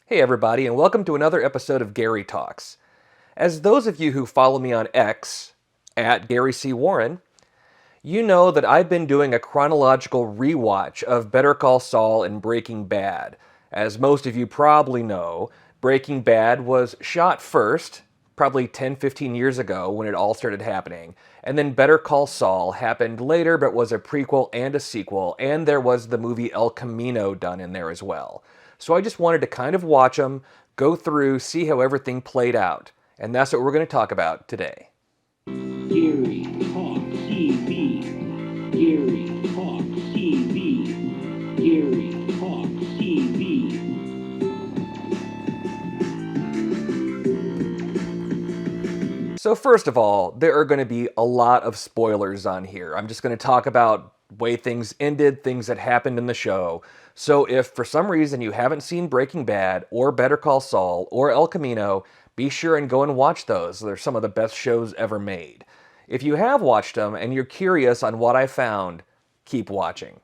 Hey everybody, and welcome to another episode of Gary Talks. As those of you who follow me on X, at Gary C. Warren, you know that I've been doing a chronological rewatch of Better Call Saul and Breaking Bad. As most of you probably know, Breaking Bad was shot first, probably 10, 15 years ago when it all started happening, and then Better Call Saul happened later but was a prequel and a sequel, and there was the movie El Camino done in there as well. So I just wanted to kind of watch them, go through, see how everything played out, and that's what we're going to talk about today. Gary Talk TV. Gary Talk TV. Gary Talk TV. So first of all, there are going to be a lot of spoilers on here. I'm just going to talk about way things ended, things that happened in the show. So if for some reason you haven't seen Breaking Bad or Better Call Saul or El Camino, be sure and go and watch those. They're some of the best shows ever made. If you have watched them and you're curious on what I found, keep watching.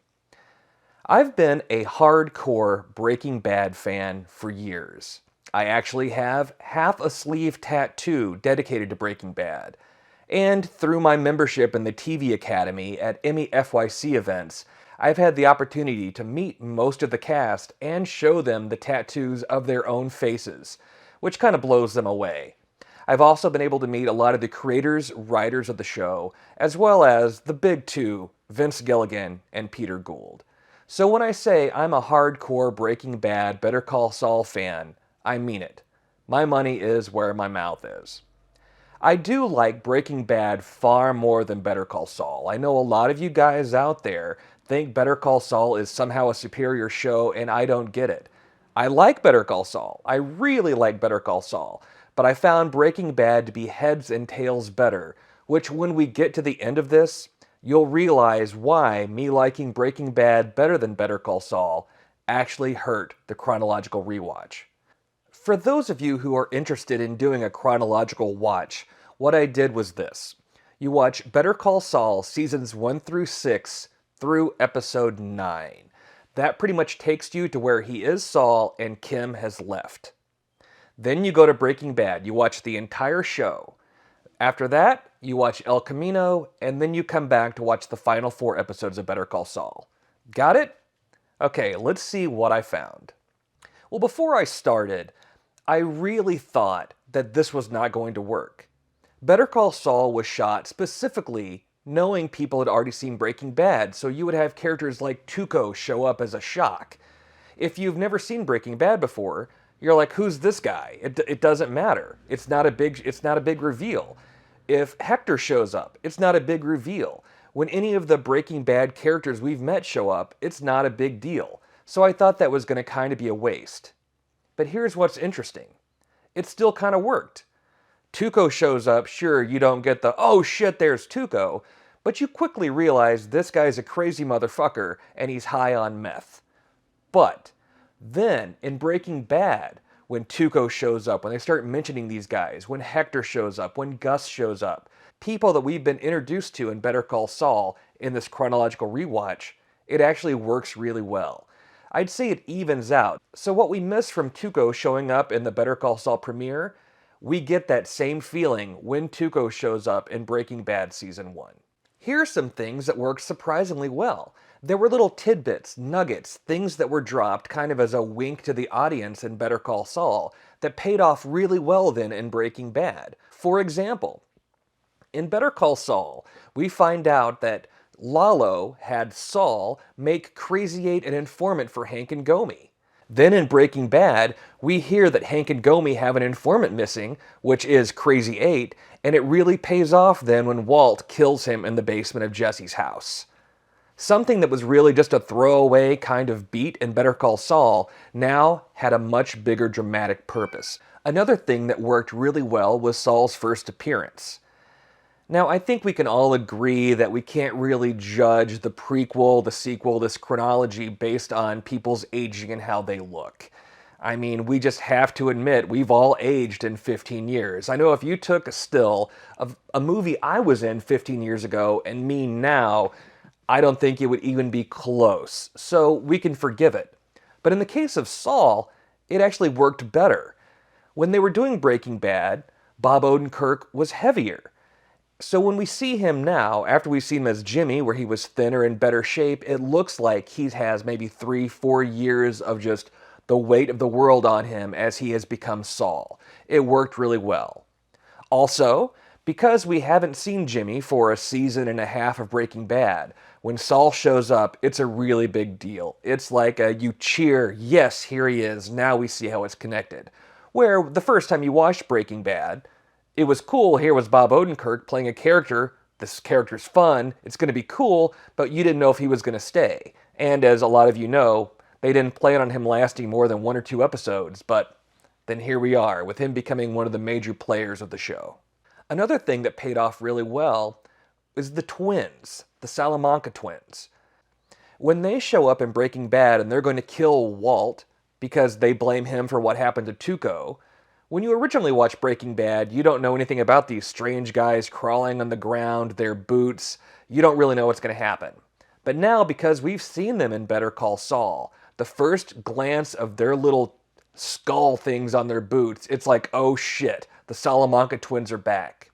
I've been a hardcore Breaking Bad fan for years. I actually have half a sleeve tattoo dedicated to Breaking Bad. And through my membership in the TV Academy at Emmy FYC events, I've had the opportunity to meet most of the cast and show them the tattoos of their own faces, which kind of blows them away. I've also been able to meet a lot of the creators, writers of the show, as well as the big two, Vince Gilligan and Peter Gould. So when I say I'm a hardcore Breaking Bad, Better Call Saul fan, I mean it. My money is where my mouth is. I do like Breaking Bad far more than Better Call Saul. I know a lot of you guys out there think Better Call Saul is somehow a superior show, and I don't get it. I like Better Call Saul. I really like Better Call Saul. But I found Breaking Bad to be heads and tails better, which when we get to the end of this, you'll realize why me liking Breaking Bad better than Better Call Saul actually hurt the chronological rewatch. For those of you who are interested in doing a chronological watch, what I did was this. You watch Better Call Saul seasons 1 through 6 through episode 9. That pretty much takes you to where he is Saul and Kim has left. Then you go to Breaking Bad. You watch the entire show. After that, you watch El Camino, and then you come back to watch the final 4 episodes of Better Call Saul. Got it? Okay, let's see what I found. Well, before I started, I really thought that this was not going to work. Better Call Saul was shot specifically knowing people had already seen Breaking Bad, so you would have characters like Tuco show up as a shock. If you've never seen Breaking Bad before, you're like, who's this guy? It doesn't matter. It's not a big reveal. If Hector shows up, it's not a big reveal. When any of the Breaking Bad characters we've met show up, it's not a big deal. So I thought that was going to kind of be a waste. But here's what's interesting. It still kind of worked. Tuco shows up, sure, you don't get the, oh shit, there's Tuco, but you quickly realize this guy's a crazy motherfucker and he's high on meth. But then, in Breaking Bad, when Tuco shows up, when they start mentioning these guys, when Hector shows up, when Gus shows up, people that we've been introduced to in Better Call Saul in this chronological rewatch, it actually works really well. I'd say it evens out. So what we miss from Tuco showing up in the Better Call Saul premiere, we get that same feeling when Tuco shows up in Breaking Bad Season 1. Here are some things that work surprisingly well. There were little tidbits, nuggets, things that were dropped kind of as a wink to the audience in Better Call Saul that paid off really well then in Breaking Bad. For example, in Better Call Saul, we find out that Lalo had Saul make Crazy 8 an informant for Hank and Gomi. Then in Breaking Bad, we hear that Hank and Gomi have an informant missing, which is Crazy 8, and it really pays off then when Walt kills him in the basement of Jesse's house. Something that was really just a throwaway kind of beat in Better Call Saul now had a much bigger dramatic purpose. Another thing that worked really well was Saul's first appearance. Now, I think we can all agree that we can't really judge the prequel, the sequel, this chronology based on people's aging and how they look. I mean, we just have to admit we've all aged in 15 years. I know if you took a still of a movie I was in 15 years ago and me now, I don't think it would even be close. So we can forgive it. But in the case of Saul, It actually worked better. When they were doing Breaking Bad, Bob Odenkirk was heavier. So when we see him now, after we've seen him as Jimmy, where he was thinner and better shape, it looks like he has maybe 3-4 years of just the weight of the world on him as he has become Saul. It worked really well. Also, because we haven't seen Jimmy for a season and a half of Breaking Bad, when Saul shows up, it's a really big deal. It's like you cheer, yes, here he is, now we see how it's connected. Where the first time you watched Breaking Bad, it was cool, here was Bob Odenkirk playing a character, this character's fun, it's going to be cool, but you didn't know if he was going to stay. And as a lot of you know, they didn't plan on him lasting more than 1 or 2 episodes, but then here we are, with him becoming one of the major players of the show. Another thing that paid off really well is the twins, the Salamanca twins. When they show up in Breaking Bad and they're going to kill Walt because they blame him for what happened to Tuco, when you originally watched Breaking Bad, you don't know anything about these strange guys crawling on the ground, their boots. You don't really know what's going to happen. But now, because we've seen them in Better Call Saul, the first glance of their little skull things on their boots, it's like, oh shit, the Salamanca twins are back.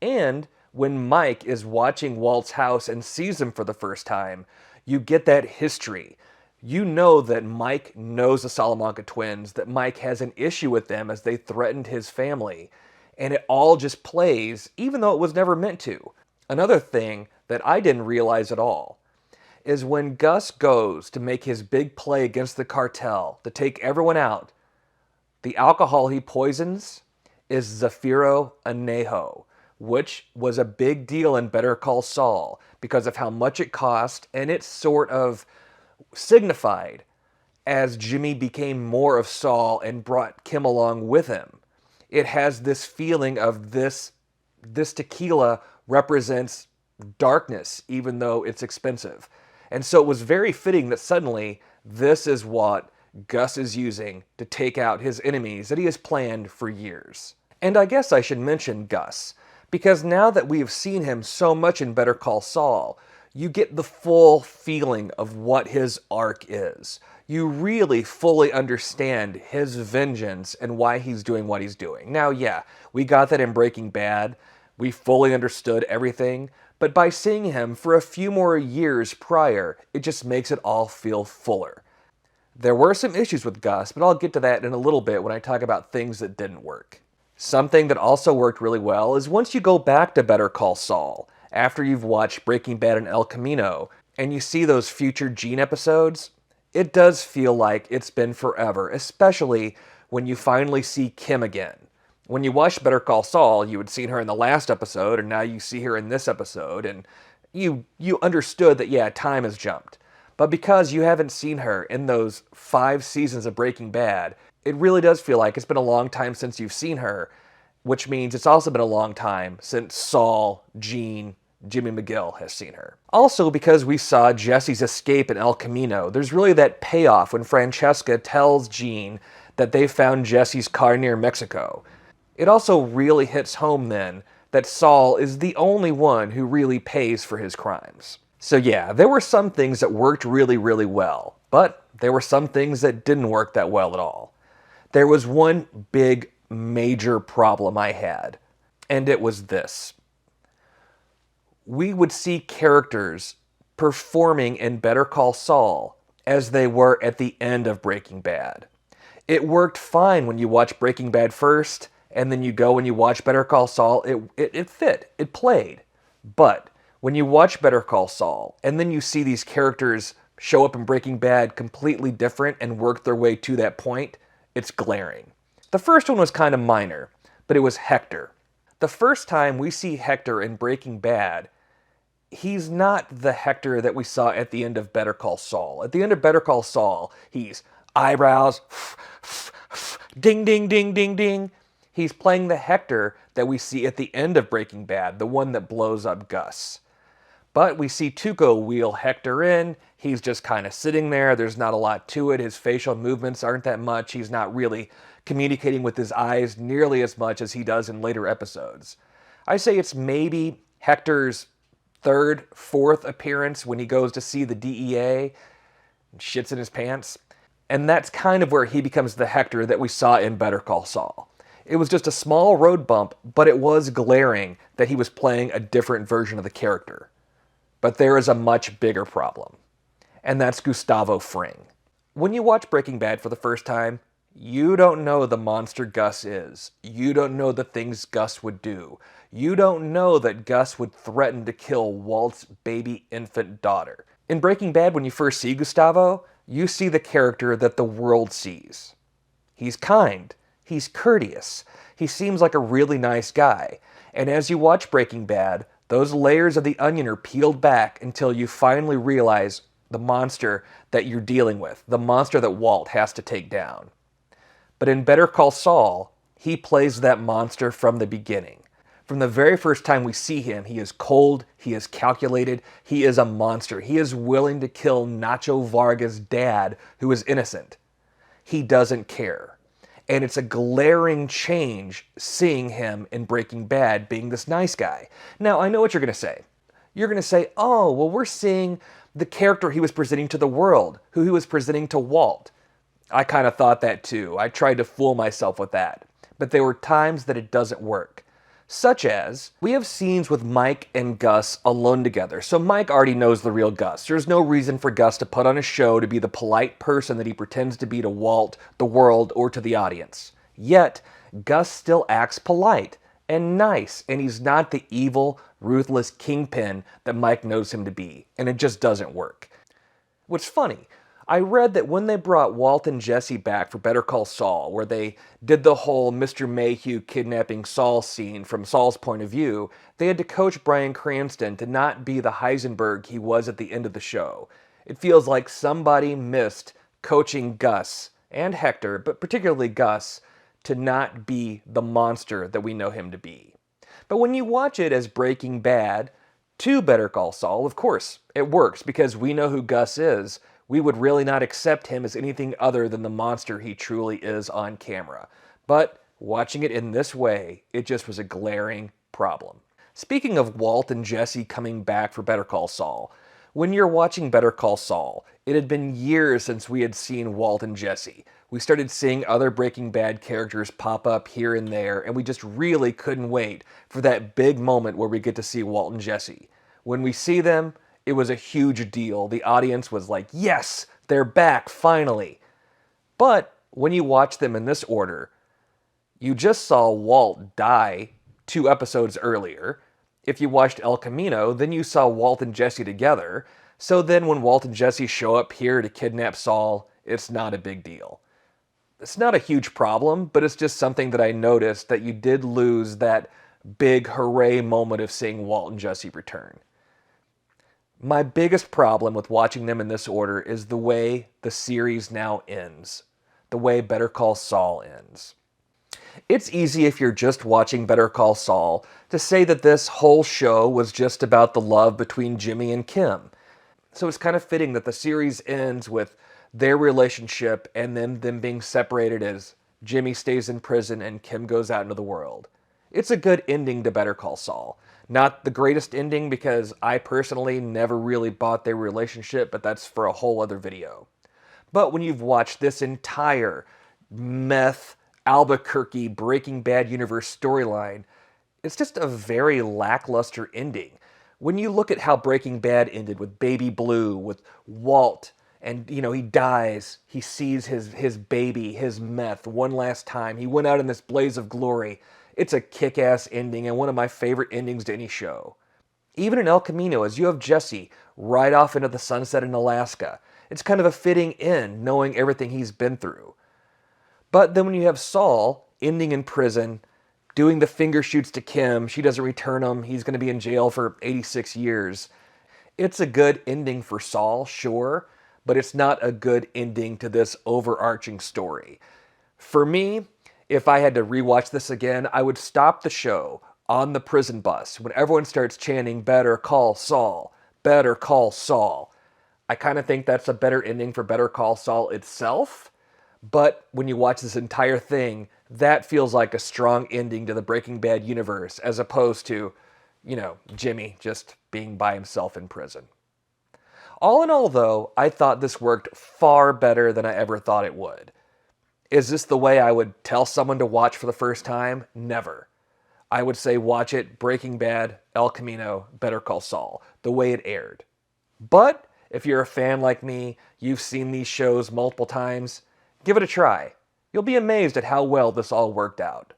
And when Mike is watching Walt's house and sees them for the first time, you get that history. You know that Mike knows the Salamanca twins, that Mike has an issue with them as they threatened his family. And it all just plays, even though it was never meant to. Another thing that I didn't realize at all is when Gus goes to make his big play against the cartel, to take everyone out, the alcohol he poisons is Zafiro Anejo, which was a big deal in Better Call Saul because of how much it cost, and it sort of signified as Jimmy became more of Saul and brought Kim along with him. It has this feeling of this tequila represents darkness, even though it's expensive. And so it was very fitting that suddenly this is what Gus is using to take out his enemies that he has planned for years. And I guess I should mention Gus, because now that we have seen him so much in Better Call Saul, you get the full feeling of what his arc is. You really fully understand his vengeance and why he's doing what he's doing. Now, yeah, we got that in Breaking Bad. We fully understood everything. But by seeing him for a few more years prior, it just makes it all feel fuller. There were some issues with Gus, but I'll get to that in a little bit when I talk about things that didn't work. Something that also worked really well is once you go back to Better Call Saul, after you've watched Breaking Bad and El Camino, and you see those future Gene episodes, it does feel like it's been forever, especially when you finally see Kim again. When you watched Better Call Saul, you had seen her in the last episode, and now you see her in this episode, and you understood that, yeah, time has jumped. But because you haven't seen her in those 5 seasons of Breaking Bad, it really does feel like it's been a long time since you've seen her, which means it's also been a long time since Saul, Gene, Jimmy McGill has seen her. Also, because we saw Jesse's escape in El Camino, there's really that payoff when Francesca tells Gene that they found Jesse's car near Mexico. It also really hits home then that Saul is the only one who really pays for his crimes. So yeah, there were some things that worked really, really well, but there were some things that didn't work that well at all. There was one big, major problem I had, and it was this. We would see characters performing in Better Call Saul as they were at the end of Breaking Bad. It worked fine when you watch Breaking Bad first, and then you go and you watch Better Call Saul, it fit, it played. But when you watch Better Call Saul, and then you see these characters show up in Breaking Bad completely different and work their way to that point, it's glaring. The first one was kind of minor, but it was Hector. The first time we see Hector in Breaking Bad, he's not the Hector that we saw at the end of Better Call Saul. At the end of Better Call Saul, he's eyebrows, ding, ding, ding, ding, ding. He's playing the Hector that we see at the end of Breaking Bad, the one that blows up Gus. But we see Tuco wheel Hector in. He's just kind of sitting there. There's not a lot to it. His facial movements aren't that much. He's not really communicating with his eyes nearly as much as he does in later episodes. I say it's maybe Hector's 3rd, 4th appearance when he goes to see the DEA and shits in his pants. And that's kind of where he becomes the Hector that we saw in Better Call Saul. It was just a small road bump, but it was glaring that he was playing a different version of the character. But there is a much bigger problem, and that's Gustavo Fring. When you watch Breaking Bad for the first time, you don't know the monster Gus is. You don't know the things Gus would do. You don't know that Gus would threaten to kill Walt's baby infant daughter. In Breaking Bad, when you first see Gustavo, you see the character that the world sees. He's kind. He's courteous. He seems like a really nice guy. And as you watch Breaking Bad, those layers of the onion are peeled back until you finally realize the monster that you're dealing with, the monster that Walt has to take down. But in Better Call Saul, he plays that monster from the beginning. From the very first time we see him, he is cold, he is calculated, he is a monster. He is willing to kill Nacho Vargas' dad, who is innocent. He doesn't care. And it's a glaring change seeing him in Breaking Bad being this nice guy. Now, I know what you're going to say. You're going to say, oh, well, we're seeing the character he was presenting to the world, who he was presenting to Walt. I kind of thought that too. I tried to fool myself with that. But there were times that it doesn't work. Such as, we have scenes with Mike and Gus alone together, so Mike already knows the real Gus. There's no reason for Gus to put on a show to be the polite person that he pretends to be to Walt, the world, or to the audience. Yet, Gus still acts polite and nice, and he's not the evil, ruthless kingpin that Mike knows him to be, and it just doesn't work. What's funny, I read that when they brought Walt and Jesse back for Better Call Saul, where they did the whole Mr. Mayhew kidnapping Saul scene from Saul's point of view, they had to coach Bryan Cranston to not be the Heisenberg he was at the end of the show. It feels like somebody missed coaching Gus and Hector, but particularly Gus, to not be the monster that we know him to be. But when you watch it as Breaking Bad to Better Call Saul, of course, it works because we know who Gus is. We would really not accept him as anything other than the monster he truly is on camera. But watching it in this way, it just was a glaring problem. Speaking of Walt and Jesse coming back for Better Call Saul, when you're watching Better Call Saul, it had been years since we had seen Walt and Jesse. We started seeing other Breaking Bad characters pop up here and there, and we just really couldn't wait for that big moment where we get to see Walt and Jesse. When we see them, it was a huge deal. The audience was like, yes, they're back, finally. But when you watch them in this order, you just saw Walt die 2 episodes earlier. If you watched El Camino, then you saw Walt and Jesse together. So then when Walt and Jesse show up here to kidnap Saul, it's not a big deal. It's not a huge problem, but it's just something that I noticed that you did lose that big hooray moment of seeing Walt and Jesse return. My biggest problem with watching them in this order is the way the series now ends. The way Better Call Saul ends. It's easy if you're just watching Better Call Saul to say that this whole show was just about the love between Jimmy and Kim. So it's kind of fitting that the series ends with their relationship and then them being separated as Jimmy stays in prison and Kim goes out into the world. It's a good ending to Better Call Saul. Not the greatest ending because I personally never really bought their relationship, but that's for a whole other video. But when you've watched this entire meth, Albuquerque, Breaking Bad universe storyline, it's just a very lackluster ending. When you look at how Breaking Bad ended with Baby Blue, with Walt, and he dies, he sees his baby, his meth, one last time. He went out in this blaze of glory. It's a kick-ass ending and one of my favorite endings to any show. Even in El Camino, as you have Jesse ride off into the sunset in Alaska, it's kind of a fitting end, knowing everything he's been through. But then when you have Saul ending in prison, doing the finger shoots to Kim, she doesn't return him, he's going to be in jail for 86 years. It's a good ending for Saul, sure, but it's not a good ending to this overarching story. For me, if I had to rewatch this again, I would stop the show on the prison bus when everyone starts chanting, "Better Call Saul, Better Call Saul." I kind of think that's a better ending for Better Call Saul itself, but when you watch this entire thing, that feels like a strong ending to the Breaking Bad universe as opposed to, Jimmy just being by himself in prison. All in all, though, I thought this worked far better than I ever thought it would. Is this the way I would tell someone to watch for the first time? Never. I would say watch it Breaking Bad, El Camino, Better Call Saul, the way it aired. But if you're a fan like me, you've seen these shows multiple times, give it a try. You'll be amazed at how well this all worked out.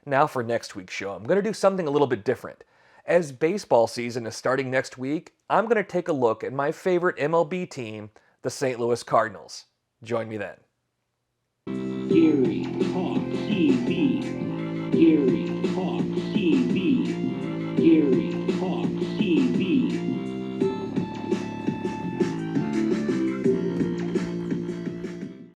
Now for next week's show, I'm going to do something a little bit different. As baseball season is starting next week, I'm going to take a look at my favorite MLB team, the St. Louis Cardinals. Join me then. Gary Talk TV. Gary